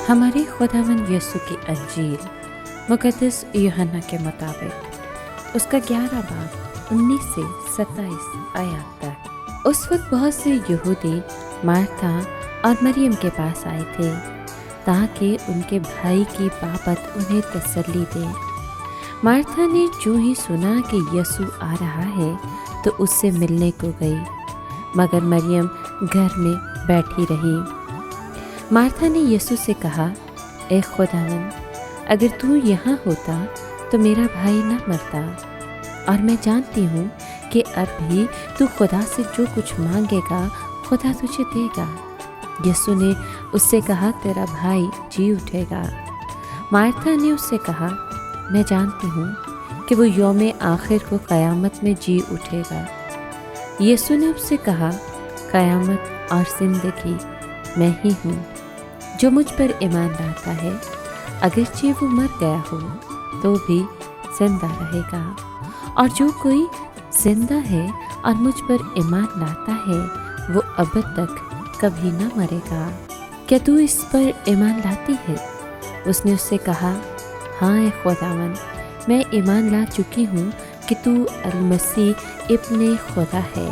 ہمارے خداوند یسوع کی انجیل مقدس یوحنا کے مطابق اس کا 11 باب 19 سے 27 آیات تک۔ اس وقت بہت سے یہودی مارتھا اور مریم کے پاس آئے تھے تاکہ ان کے بھائی کی بابت انہیں تسلی دے۔ مارتھا نے جو ہی سنا کہ یسوع آ رہا ہے تو اس سے ملنے کو گئی، مگر مریم گھر میں بیٹھی رہی۔ مارتھا نے یسوع سے کہا، اے خداوند، اگر تو یہاں ہوتا تو میرا بھائی نہ مرتا، اور میں جانتی ہوں کہ اب بھی تو خدا سے جو کچھ مانگے گا خدا تجھے دے گا۔ یسوع نے اس سے کہا، تیرا بھائی جی اٹھے گا۔ مارتھا نے اس سے کہا، میں جانتی ہوں کہ وہ یوم آخر کو قیامت میں جی اٹھے گا۔ یسوع نے اس سے کہا، قیامت اور زندگی میں ہی ہوں۔ جو مجھ پر ایمان لاتا ہے اگرچہ وہ مر گیا ہو تو بھی زندہ رہے گا، اور جو کوئی زندہ ہے اور مجھ پر ایمان لاتا ہے وہ ابد تک کبھی نہ مرے گا۔ کیا تو اس پر ایمان لاتی ہے؟ اس نے اس سے کہا، ہاں اے خداوند، میں ایمان لا چکی ہوں کہ تو المسیح ابن خدا ہے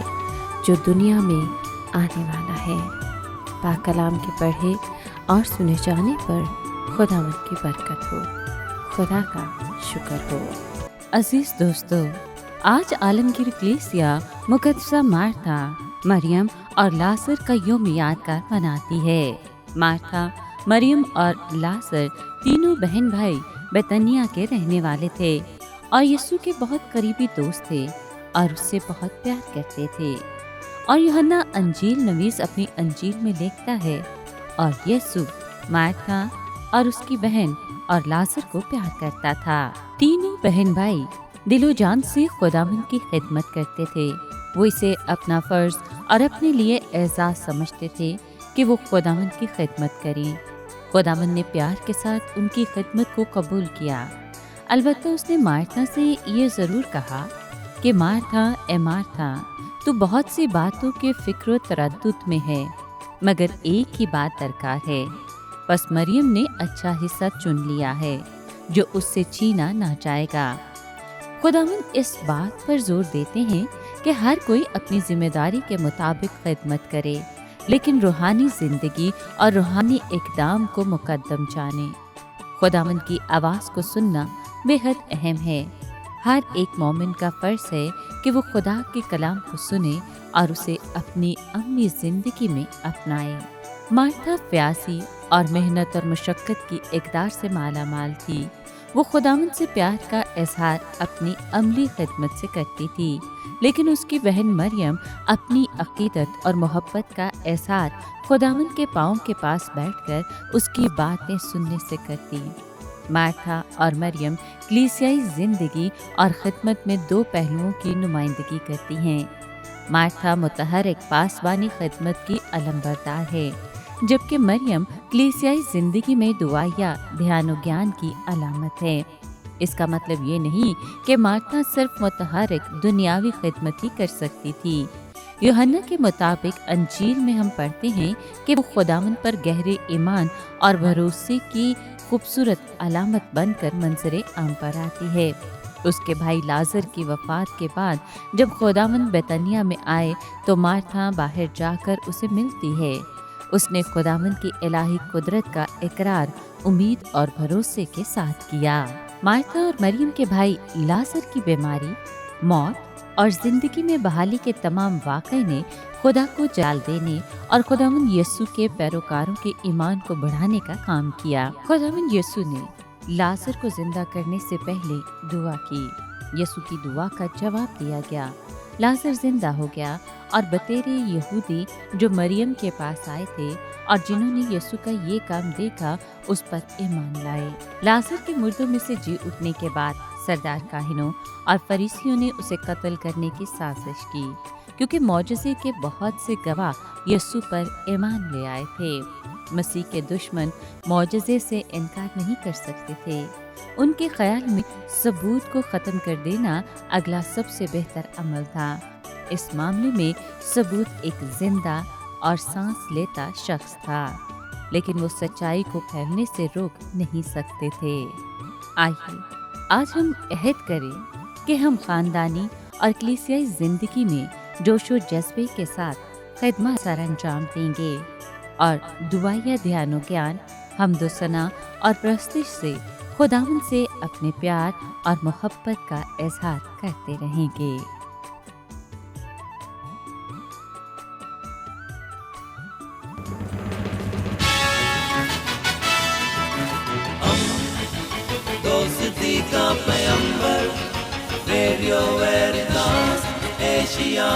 جو دنیا میں آنے والا ہے۔ پاک کلام کے پڑھے اور سنے جانے پر خداوند کی برکت ہو۔ خدا کا شکر ہو۔ عزیز دوستو، آج عالمگیر کلیسیا مقدسہ مارتھا، مریم اور لازر کا یوم یادگار مناتی ہے۔ مارتھا، مریم اور لازر تینوں بہن بھائی بیتنیہ کے رہنے والے تھے اور یسوع کے بہت قریبی دوست تھے اور اس سے بہت پیار کرتے تھے۔ اور یوحنا انجیل نویس اپنی انجیل میں لکھتا ہے، اور یسوع مارتھا اور اس کی بہن اور لازر کو پیار کرتا تھا۔ تینوں بہن بھائی دل و جان سے خداوند کی خدمت کرتے تھے۔ وہ اسے اپنا فرض اور اپنے لیے اعزاز سمجھتے تھے کہ وہ خداوند کی خدمت کریں۔ خداوند نے پیار کے ساتھ ان کی خدمت کو قبول کیا۔ البتہ اس نے مارتھا سے یہ ضرور کہا کہ مارتھا، اے مارتھا، تو بہت سی باتوں کے فکر و تردد میں ہے، مگر ایک ہی بات درکار ہے۔ پس مریم نے اچھا حصہ چن لیا ہے جو اس سے چھینا نہ جائے گا۔ خداوند اس بات پر زور دیتے ہیں کہ ہر کوئی اپنی ذمہ داری کے مطابق خدمت کرے، لیکن روحانی زندگی اور روحانی اقدام کو مقدم جانے۔ خداوند کی آواز کو سننا بے حد اہم ہے۔ ہر ایک مومن کا فرض ہے کہ وہ خدا کے کلام کو سنے اور اسے اپنی عملی زندگی میں اپنائے۔ مارتھا پیاسی اور محنت اور مشقت کی اقدار سے مالا مال تھی۔ وہ خداوند سے پیار کا اظہار اپنی عملی خدمت سے کرتی تھی، لیکن اس کی بہن مریم اپنی عقیدت اور محبت کا اظہار خداوند کے پاؤں کے پاس بیٹھ کر اس کی باتیں سننے سے کرتی۔ مارتھا اور مریم کلیسیائی زندگی اور خدمت میں دو پہلوؤں کی نمائندگی کرتی ہیں۔ مارتھا متحرک پاسبانی خدمت کی علمبردار ہے، جبکہ مریم کلیسیائی زندگی میں دعائیا دھیان و گیان کی علامت ہے۔ اس کا مطلب یہ نہیں کہ مارتھا صرف متحرک دنیاوی خدمت ہی کر سکتی تھی۔ یوحنا کے مطابق انجیل میں ہم پڑھتے ہیں کہ وہ خداوند پر گہرے ایمان اور بھروسے کی خوبصورت علامت بن کر منظر عام پر آتی ہے۔ اس کے بھائی لازر کی وفات کے بعد جب خداوند بیتنیہ میں آئے تو مارتھا باہر جا کر اسے ملتی ہے۔ اس نے خداوند کی الہی قدرت کا اقرار امید اور بھروسے کے ساتھ کیا۔ مارتھا اور مریم کے بھائی لازر کی بیماری، موت اور زندگی میں بحالی کے تمام واقعے نے خدا کو جلال دینے اور خداوند یسوع کے پیروکاروں کے ایمان کو بڑھانے کا کام کیا۔ خداوند یسوع نے لازر کو زندہ کرنے سے پہلے دعا کی۔ یسوع کی دعا کا جواب دیا گیا۔ لازر زندہ ہو گیا اور بطیرے یہودی جو مریم کے پاس آئے تھے اور جنہوں نے یسوع کا یہ کام دیکھا اس پر ایمان لائے۔ لازر کے مردوں میں سے جی اٹھنے کے بعد سردار کاہنوں اور فریسیوں نے اسے قتل کرنے کی سازش کی، کیونکہ معجزے کے بہت سے گواہ یسوع پر ایمان لے آئے تھے۔ مسیح کے دشمن معجزے سے انکار نہیں کر سکتے تھے۔ ان کے خیال میں ثبوت کو ختم کر دینا اگلا سب سے بہتر عمل تھا۔ اس معاملے میں ثبوت ایک زندہ اور سانس لیتا شخص تھا۔ لیکن وہ سچائی کو پھیلنے سے روک نہیں سکتے تھے۔ آئیے آج ہم عہد کریں کہ ہم خاندانی اور کلیسیائی زندگی میں جوش و جذبے کے ساتھ خدمت سر انجام دیں گے اور دعائیا دھیان و گیان، حمد و ثنا اور پرستش سے خداوند سے اپنے پیار اور محبت کا اظہار کرتے رہیں گے۔ دوستی کا پیمبر، ریڈیو ویریتاس ایشیا۔